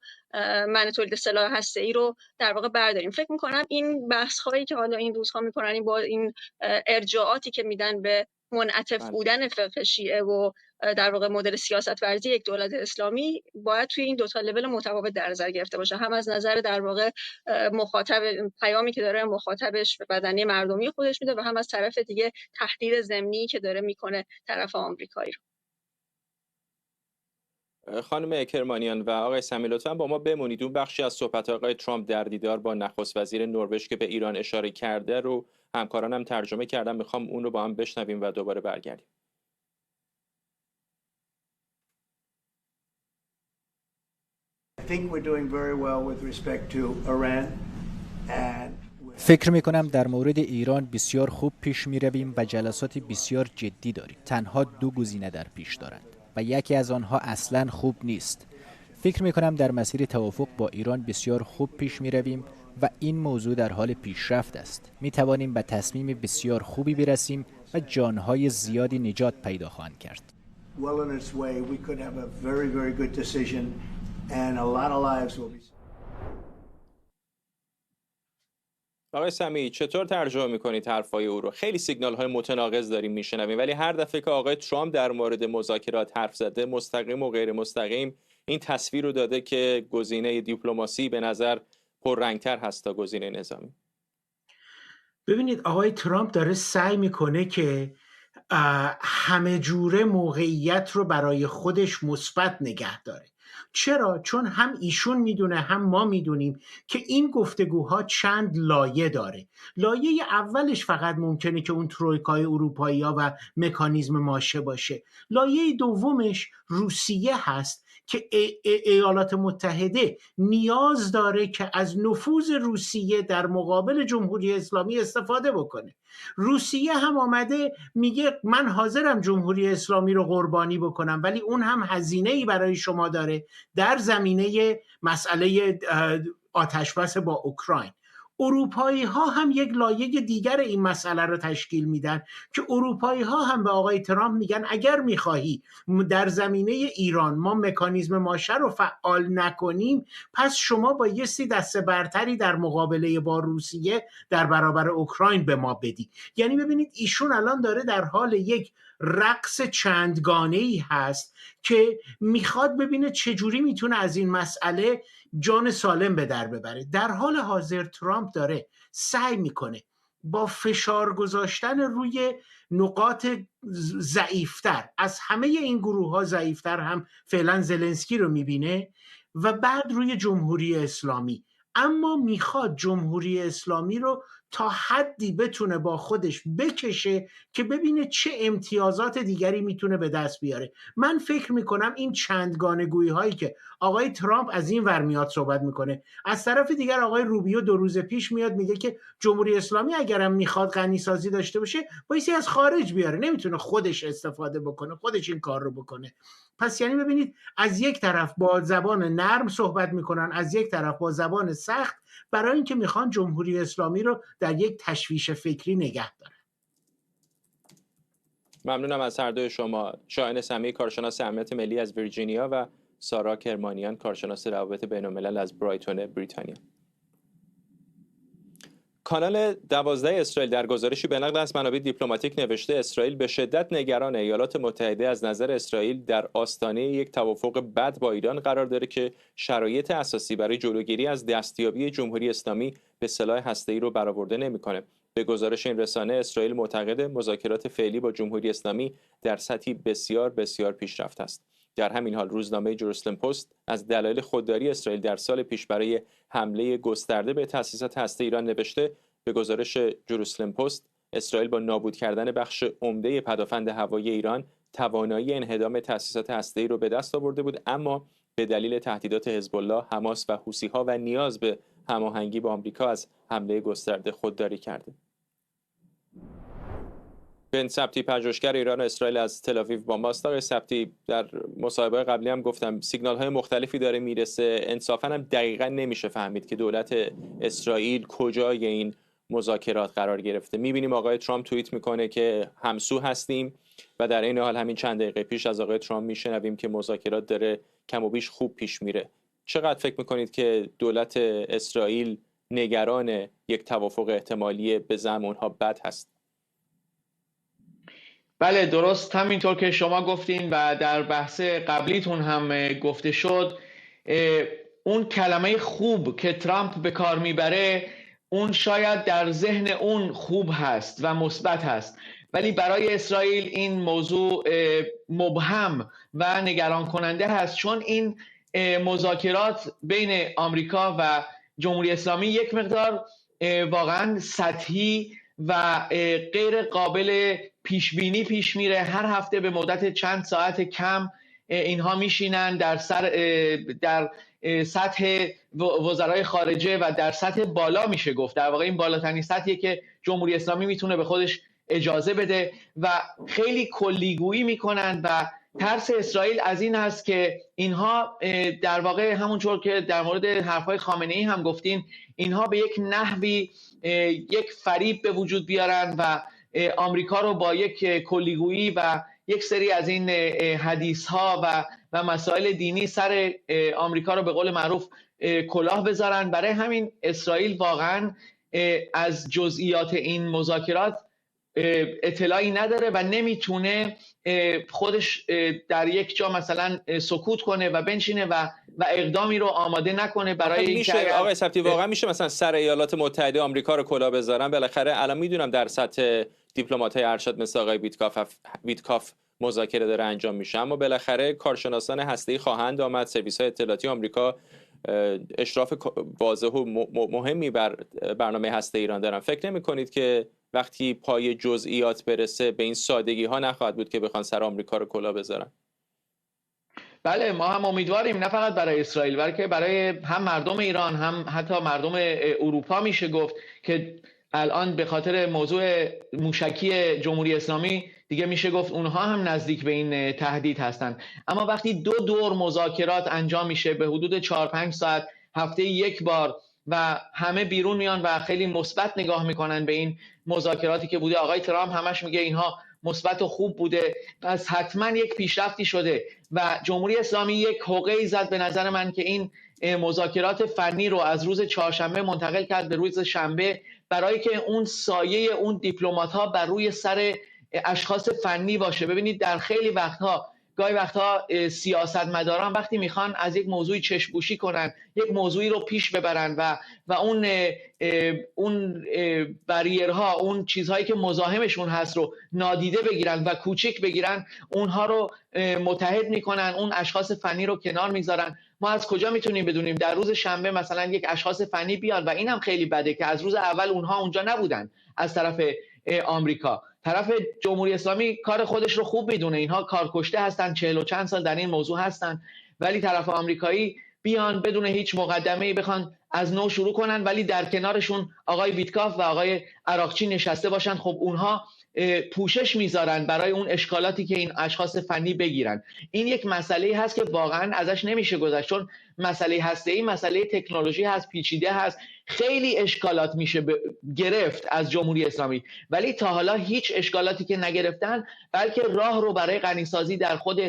Speaker 8: منع تولید سلاح هسته‌ای رو در واقع برداریم. فکر میکنم این بحث هایی که حالا این روزها میکنن با این ارجاعاتی که میدن به منعطف بودن فقه شیعه و در واقع مدل سیاست ورزی یک دولت اسلامی، باید توی این دو تا لول متفاوت در نظر گرفته باشه، هم از نظر در واقع مخاطب، پیامی که داره مخاطبش به بدنه مردمی خودش میده، و هم از طرف دیگه تهدید ضمنی که داره میکنه طرف آمریکایی رو.
Speaker 1: خانم کرمانیان و آقای سمی لطفا با ما بمونید. اون بخشی از صحبت آقای ترامپ در دیدار با نخست وزیر نروژ که به ایران اشاره کرده رو همکارانم ترجمه کردم، میخوام اون رو با هم بشنویم و دوباره برگردیم.
Speaker 9: فکر می کنم در مورد ایران بسیار خوب پیش می رویم و جلسات بسیار جدی داریم. تنها 2 گزینه در پیش دارند و یکی از آنها اصلاً خوب نیست. فکر می کنم در مسیر توافق با ایران بسیار خوب پیش می رویم و این موضوع در حال پیشرفت است. می توانیم به تصمیم بسیار خوبی برسیم و جانهای زیادی نجات پیدا خواهند کرد.
Speaker 1: آقای سمی چطور ترجمه میکنید حرفای او رو؟ خیلی سیگنال های متناقض داریم میشنویم، ولی هر دفعه که آقای ترامپ در مورد مذاکرات حرف زده، مستقیم و غیر مستقیم این تصویر رو داده که گزینه دیپلماسی به نظر پررنگتر هست تا گزینه نظامی.
Speaker 7: ببینید آقای ترامپ داره سعی میکنه که همه جوره موقعیت رو برای خودش مثبت نگه داره. چرا؟ چون هم ایشون میدونه هم ما میدونیم که این گفتگوها چند لایه داره. لایه اولش فقط ممکنه که اون ترویکای اروپایی‌ها و مکانیزم ماشه باشه. لایه دومش روسیه هست که ایالات متحده نیاز داره که از نفوذ روسیه در مقابل جمهوری اسلامی استفاده بکنه. روسیه هم آمده میگه من حاضرم جمهوری اسلامی رو قربانی بکنم، ولی اون هم هزینه‌ای برای شما داره در زمینه مسئله آتشبس با اوکراین. اروپایی ها هم یک لایه دیگر این مسئله رو تشکیل میدن که اروپایی ها هم به آقای ترامپ میگن اگر میخواهی در زمینه ایران ما مکانیزم ماشه رو فعال نکنیم، پس شما بایستی دست برتری در مقابله با روسیه در برابر اوکراین به ما بدی. یعنی ببینید ایشون الان داره در حال یک رقص چندگانه‌ای هست که میخواد ببینه چجوری میتونه از این مسئله جان سالم به در ببره. در حال حاضر ترامپ داره سعی میکنه با فشار گذاشتن روی نقاط ضعیفتر، از همه این گروه ها ضعیفتر هم فعلا زلنسکی رو میبینه، و بعد روی جمهوری اسلامی. اما میخواد جمهوری اسلامی رو تا حدی بتونه با خودش بکشه که ببینه چه امتیازات دیگری میتونه به دست بیاره. من فکر میکنم این چندگانه گویی هایی که آقای ترامپ از این ور میاد صحبت میکنه، از طرف دیگر آقای روبیو 2 روز پیش میاد میگه که جمهوری اسلامی اگرم میخواد غنی سازی داشته باشه بایستی از خارج بیاره، نمیتونه خودش استفاده بکنه، خودش این کار رو بکنه. پس یعنی ببینید از یک طرف با زبان نرم صحبت میکنن، از یک طرف با زبان سخت، برای اینکه میخوان جمهوری اسلامی رو در یک تشویش فکری نگه دارن.
Speaker 1: ممنونم از هر دوی شما. شاهین سمی کارشناس امنیت ملی از ویرجینیا و سارا کرمانیان کارشناس روابط بین‌الملل از برایتون بریتانیا. کانال 12 اسرائیل در گزارشی به نقل از منابع دیپلماتیک نوشته اسرائیل به شدت نگران ایالات متحده از نظر اسرائیل در آستانه یک توافق بد با ایران قرار داره که شرایط اساسی برای جلوگیری از دستیابی جمهوری اسلامی به سلاح هسته‌ای رو برآورده نمی‌کنه. به گزارش این رسانه اسرائیل معتقد مذاکرات فعلی با جمهوری اسلامی در سطحی بسیار بسیار پیشرفته است. در همین حال روزنامه جروسلم پست از دلایل خودداری اسرائیل در سال پیش برای حمله گسترده به تأسیسات هسته ایران نوشته. به گزارش جروسلم پست اسرائیل با نابود کردن بخش عمده پدافند هوایی ایران توانایی انهدام تأسیسات هسته‌ای را به دست آورده بود، اما به دلیل تهدیدات حزب الله، حماس و حوثی‌ها و نیاز به هماهنگی با آمریکا از حمله گسترده خودداری کرده. بن سبتی پژوهشگر ایران و اسرائیل از تل‌آویو با ماست. آقای سبتی در مصاحبه قبلی هم گفتم سیگنال‌های مختلفی داره میرسه، انصافاً هم دقیقاً نمیشه فهمید که دولت اسرائیل کجای این مذاکرات قرار گرفته. میبینیم آقای ترامپ توییت میکنه که همسو هستیم و در این حال همین چند دقیقه پیش از آقای ترامپ میشنویم که مذاکرات داره کم و بیش خوب پیش میره. چقدر فکر میکنید که دولت اسرائیل نگران یک توافق احتمالی به زعم اونها بد هست؟
Speaker 10: بله درست همینطور که شما گفتین و در بحث قبلیتون هم گفته شد، اون کلمه خوب که ترامپ به کار میبره اون شاید در ذهن اون خوب هست و مثبت هست، ولی برای اسرائیل این موضوع مبهم و نگران کننده هست، چون این مذاکرات بین آمریکا و جمهوری اسلامی یک مقدار واقعا سطحی و غیر قابل پیش بینی پیش میره. هر هفته به مدت چند ساعت کم اینها میشینن در سطح وزرای خارجه و در سطح بالا، میشه گفت در واقع این بالاترین سطحیه که جمهوری اسلامی میتونه به خودش اجازه بده و خیلی کلیگویی میکنن و ترس اسرائیل از این هست که اینها در واقع همونطور که در مورد حرفهای خامنه‌ای هم گفتین، اینها به یک نحوی یک فریب به وجود بیارن و آمریکا رو با یک کلیگویی و یک سری از این حدیث‌ها و مسائل دینی سر آمریکا رو به قول معروف کلاه بذارن. برای همین اسرائیل واقعا از جزئیات این مذاکرات اطلاعی نداره و نمیتونه خودش در یک جا مثلا سکوت کنه و بنشینه و اقدامی رو آماده نکنه برای
Speaker 1: میشه آقای ثبتی واقعا میشه مثلا سر ایالات متحده آمریکا رو کلاه بذارن؟ بالاخره الان میدونم در سطح دیپلمات‌های ارشد مثل آقای ویتکاف مذاکره داره انجام میشه، اما بالاخره کارشناسان هسته‌ای خواهند آمد. سرویس‌های اطلاعاتی آمریکا اشراف واضح و مهمی بر برنامه هسته ایران دارن. فکر نمی‌کنید که وقتی پای جزئیات برسه به این سادگی ها نخواهد بود که بخوان سر آمریکا رو کلاه بذارن؟
Speaker 10: بله، ما هم امیدواریم، نه فقط برای اسرائیل بلکه برای هم مردم ایران هم حتی مردم اروپا. میشه گفت که الان به خاطر موضوع موشکی جمهوری اسلامی دیگه میشه گفت اونها هم نزدیک به این تهدید هستند. اما وقتی دو دور مذاکرات انجام میشه به حدود 4-5 ساعت هفته یک بار و همه بیرون میان و خیلی مثبت نگاه میکنن به این مذاکراتی که بوده، آقای ترامپ همش میگه اینها مثبت و خوب بوده، پس حتما یک پیشرفتی شده و جمهوری اسلامی یک حقه‌ای زد به نظر من که این مذاکرات فنی رو از روز چهارشنبه منتقل کرد به روز شنبه برای که اون سایه اون دیپلمات‌ها بر روی سر اشخاص فنی باشه. ببینید در خیلی وقتها، گاهی وقتها سیاستمداران وقتی میخوان از یک موضوعی چشم‌پوشی کنن، یک موضوعی رو پیش ببرن و اون بریرها، اون چیزهایی که مزاحمشون هست رو نادیده بگیرن و کوچک بگیرن، اونها رو متحد میکنن، اون اشخاص فنی رو کنار میذارن. ما از کجا میتونیم بدونیم در روز شنبه مثلا یک اشخاص فنی بیاد؟ و این هم خیلی بده که از روز اول اونها اونجا نبودن. از طرف آمریکا، طرف جمهوری اسلامی کار خودش رو خوب میدونه، اینها کارکشته هستن، 40 و چند سال در این موضوع هستن، ولی طرف آمریکایی بیان بدون هیچ مقدمه‌ای بخوان از نو شروع کنن، ولی در کنارشون آقای ویتکاف و آقای عراقچی نشسته باشن. خب اونها پوشش میذارن برای اون اشکالاتی که این اشخاص فنی بگیرن. این یک مسئله هست که واقعا ازش نمیشه گذشت، چون مسئله هسته‌ای مسئله تکنولوژی هست، پیچیده هست، خیلی اشکالات میشه گرفت از جمهوری اسلامی، ولی تا حالا هیچ اشکالاتی که نگرفتن بلکه راه رو برای غنیسازی در خود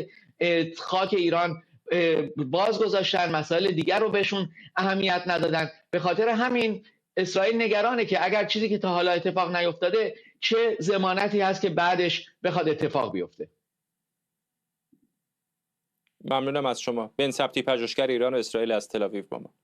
Speaker 10: خاک ایران باز گذاشتن، مسائل دیگر رو بهشون اهمیت ندادن. به خاطر همین اسرائیل نگرانه که اگر چیزی که تا حالا اتفاق نیفتاده چه ضمانتی هست که بعدش بخواد اتفاق بیفته.
Speaker 1: ممنونم از شما. بن ثبتی، پژوهشگر ایران و اسرائیل از تل‌آویو با ما.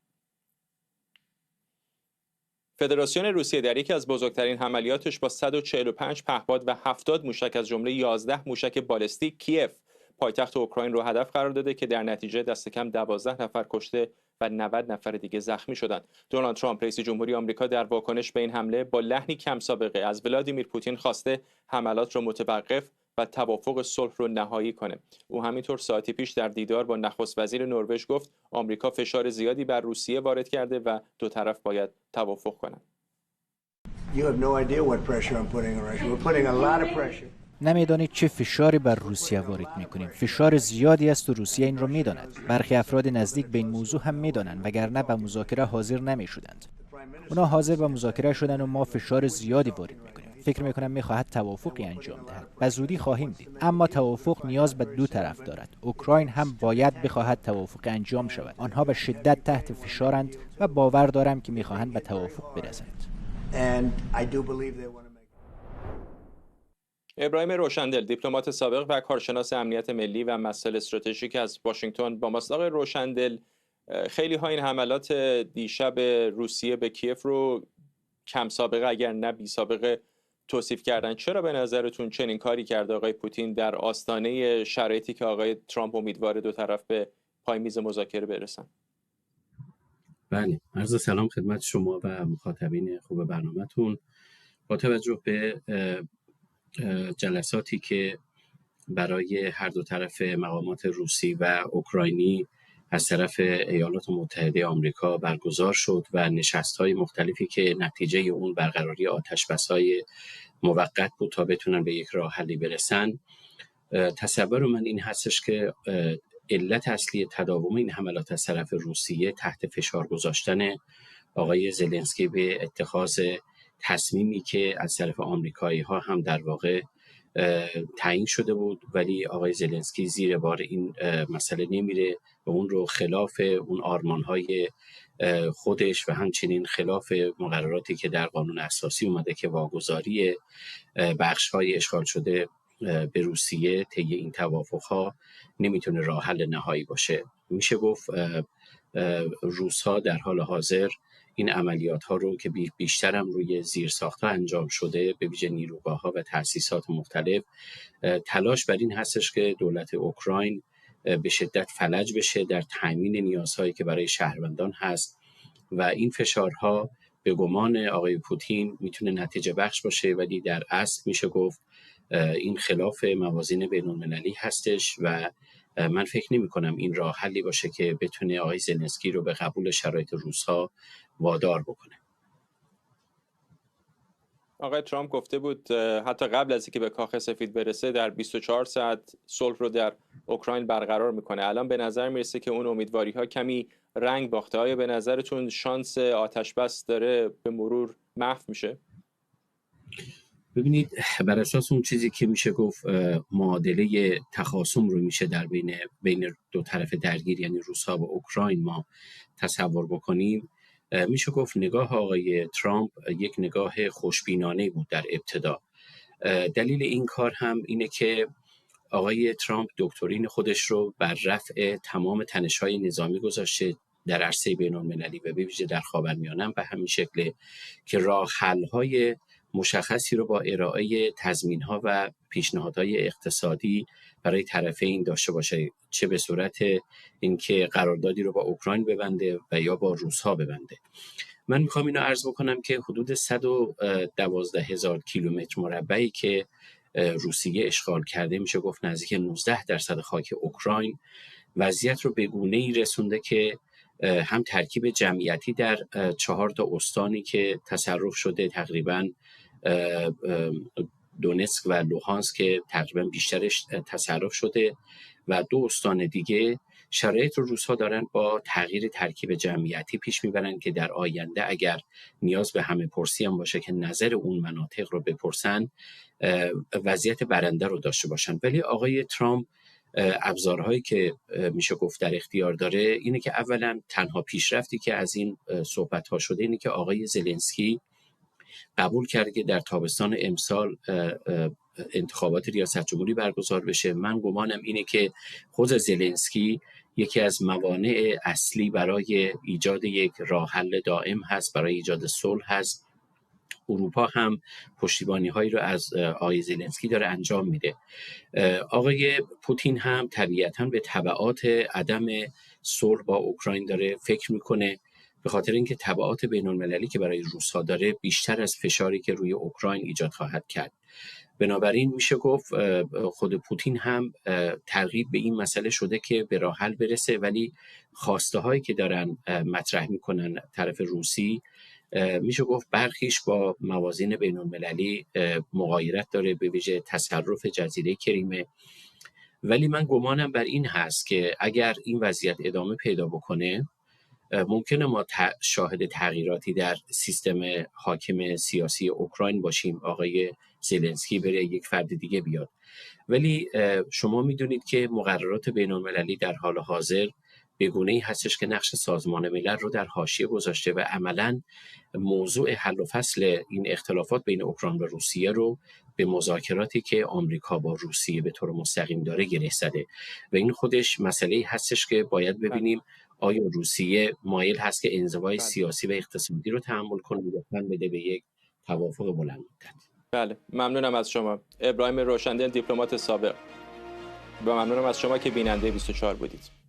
Speaker 1: فدراسیون روسیه در یکی از بزرگترین عملیاتش با 145 پهپاد و 70 موشک از جمله 11 موشک بالستیک کیف پایتخت اوکراین رو هدف قرار داده که در نتیجه دست کم 12 نفر کشته و 90 نفر دیگه زخمی شدند. دونالد ترامپ رئیس جمهوری آمریکا در واکنش به این حمله با لحنی کم سابقه از ولادیمیر پوتین خواسته حملات رو متوقف و توافق صلح رو نهایی کنه. او همینطور ساعتی پیش در دیدار با نخست وزیر نروژ گفت آمریکا فشار زیادی بر روسیه وارد کرده و دو طرف باید توافق کنند.
Speaker 9: نمیدانید چه فشاری بر روسیه وارد میکنیم. فشار زیادی است و روسیه این را میداند. برخی افراد نزدیک به این موضوع هم میدانند، وگرنه به مذاکره حاضر نمیشدند. اونا حاضر به مذاکره شدن و ما فشار زیادی وارد میکنیم. فکر میکنم میخواهد توافقی انجام دهد. به زودی خواهیم دید. اما توافق نیاز به دو طرف دارد. اوکراین هم باید بخواهد توافق انجام شود. آنها به شدت تحت فشارند و باور دارم که میخواهند به توافق برسند.
Speaker 1: ابراهیم روشندل، دیپلمات سابق و کارشناس امنیت ملی و مسائل استراتژیک از واشنگتن با ماست. آقای روشندل، خیلی ها این حملات دیشب روسیه به کیف رو کم سابقه اگر نه بی سابقه توصیف کردن. چرا به نظرتون چنین کاری کرده آقای پوتین در آستانه شرایطی که آقای ترامپ امیدواره دو طرف به پای میز مذاکره برسن؟
Speaker 11: بله، عرض سلام خدمت شما و مخاطبین خوب برنامه‌تون. با توجه به جلساتی که برای هر دو طرف مقامات روسی و اوکراینی از طرف ایالات متحده آمریکا برگزار شد و نشست‌های مختلفی که نتیجه اون برقراری آتش‌بس‌های موقت بود تا بتونن به یک راه حلی برسن، تصور من این هستش که علت اصلی تداوم این حملات از طرف روسیه تحت فشار گذاشتن آقای زلنسکی به اتخاذ تصمیمی که از طرف آمریکایی‌ها هم در واقع تعیین شده بود، ولی آقای زلنسکی زیر بار این مسئله نمیره و اون رو خلاف اون آرمان‌های خودش و همچنین خلاف مقرراتی که در قانون اساسی اومده که واگذاری بخش‌های اشغال شده به روسیه طی این توافق‌ها نمیتونه راه حل نهایی باشه. میشه گفت روس‌ها در حال حاضر این عملیات‌ها رو که بیشتر هم روی زیرساخت‌ها انجام شده، به ویژه نیروگاه‌ها و تأسیسات مختلف، تلاش بر این هستش که دولت اوکراین به شدت فلج بشه در تامین نیازهایی که برای شهروندان هست و این فشارها به گمان آقای پوتین میتونه نتیجه بخش باشه، ولی در اصل میشه گفت این خلاف موازین بین‌المللی هستش و من فکر نمی کنم این راه حلی باشه که بتونه آقای زلنسکی رو به قبول شرایط روس‌ها وادار بکنه.
Speaker 1: آقای ترامپ گفته بود حتی قبل از اینکه به کاخ سفید برسه در 24 ساعت صلح رو در اوکراین برقرار میکنه. الان به نظر میرسه که اون امیدواری‌ها کمی رنگ باخته. آیا به نظرتون شانس آتش بس داره به مرور محو میشه؟
Speaker 11: ببینید، بر اساس اون چیزی که میشه گفت معادله تخاصم رو میشه در بین دو طرف درگیر یعنی روس‌ها و اوکراین ما تصور بکنیم، میشه گفت نگاه آقای ترامپ یک نگاه خوشبینانه بود در ابتدا. دلیل این کار هم اینه که آقای ترامپ دکترین خودش رو بر رفع تمام تنش‌های نظامی گذاشته در عرصه بین‌المللی و به ویژه در خاورمیانه به همین شکل که راه حل‌های مشخصی رو با ارائه تضمین‌ها و پیشنهادهای اقتصادی برای طرفین داشته باشه، چه به صورت اینکه قراردادی رو با اوکراین ببنده و یا با روس‌ها ببنده. من میخوام اینو عرض بکنم که حدود 112,000 کیلومتر مربعی که روسیه اشغال کرده، میشه گفت نزدیک 19% خاک اوکراین، وضعیت رو به گونه‌ای رسونده که هم ترکیب جمعیتی در 4 تا استانی که تصرف شده، تقریباً دونتسک و لوهانسک که تقریباً بیشترش تصرف شده و 2 استان دیگه، شرایط رو روس‌ها دارن با تغییر ترکیب جمعیتی پیش میبرن که در آینده اگر نیاز به همه پرسی هم باشه که نظر اون مناطق رو بپرسن، وضعیت برنده رو داشته باشن. ولی آقای ترامپ ابزارهایی که میشه گفت در اختیار داره اینه که اولا تنها پیشرفتی که از این صحبت‌ها شده اینه که آقای زلنسکی قبول کرده که در تابستان امسال انتخابات ریاست جمهوری برگزار بشه. من گمانم اینه که خود زلنسکی یکی از موانع اصلی برای ایجاد یک راه حل دائم هست، برای ایجاد صلح هست. اروپا هم پشتیبانی‌هایی رو از آقای زلنسکی داره انجام میده. آقای پوتین هم طبیعتاً به تبعات عدم صلح با اوکراین داره فکر میکنه، به خاطر اینکه تبعات بین‌المللی که برای روس‌ها داره بیشتر از فشاری که روی اوکراین ایجاد خواهد کرد. بنابراین میشه گفت خود پوتین هم ترغیب به این مسئله شده که به راه حل برسه، ولی خواسته هایی که دارن مطرح میکنن طرف روسی میشه گفت برخیش با موازین بین‌المللی مغایرت داره، به ویژه تصرف جزیره کریمه. ولی من گمانم بر این هست که اگر این وضعیت ادامه پیدا بکنه، ممکنه ما شاهد تغییراتی در سیستم حاکم سیاسی اوکراین باشیم، آقای زلنسکی بره یک فرد دیگه بیاد. ولی شما میدونید که مقررات بین‌المللی در حال حاضر به گونه‌ای هستش که نقش سازمان ملل رو در حاشیه گذاشته و عملاً موضوع حل و فصل این اختلافات بین اوکراین و روسیه رو به مذاکراتی که آمریکا با روسیه به طور مستقیم داره گره زده و این خودش مسئله‌ای هستش که باید ببینیم آیا روسیه مایل هست که انزوای سیاسی و اقتصادی رو تحمل کنه یا بده به یک توافق بلند مدت.
Speaker 1: بله، ممنونم از شما ابراهیم روشندل، دیپلمات سابق، و ممنونم از شما که بیننده 24 بودید.